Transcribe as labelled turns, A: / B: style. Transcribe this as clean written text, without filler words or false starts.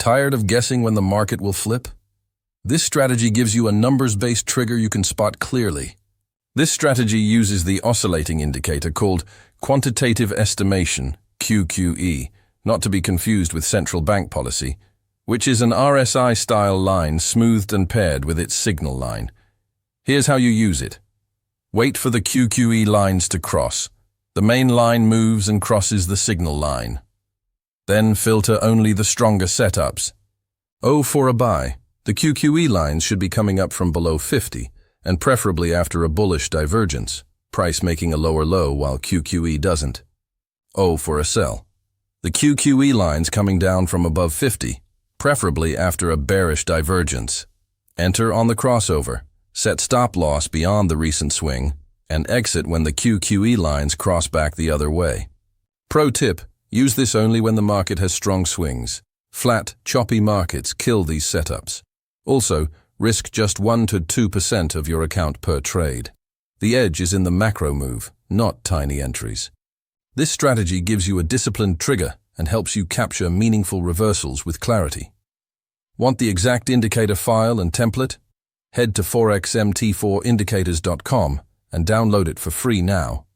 A: Tired of guessing when the market will flip? This strategy gives you a numbers-based trigger you can spot clearly. This strategy uses the oscillating indicator called Quantitative Estimation, QQE, not to be confused with central bank policy, which is an RSI-style line smoothed and paired with its signal line. Here's how you use it. Wait for the QQE lines to cross. The main line moves and crosses the signal line. Then filter only the stronger setups. For a buy, the QQE lines should be coming up from below 50, and preferably after a bullish divergence, price making a lower low while QQE doesn't. For a sell, the QQE lines coming down from above 50, preferably after a bearish divergence. Enter on the crossover, set stop loss beyond the recent swing, and exit when the QQE lines cross back the other way. Pro tip, use this only when the market has strong swings. Flat, choppy markets kill these setups. Also, risk just 1 to 2% of your account per trade. The edge is in the macro move, not tiny entries. This strategy gives you a disciplined trigger and helps you capture meaningful reversals with clarity. Want the exact indicator file and template? Head to forexmt4indicators.com and download it for free now.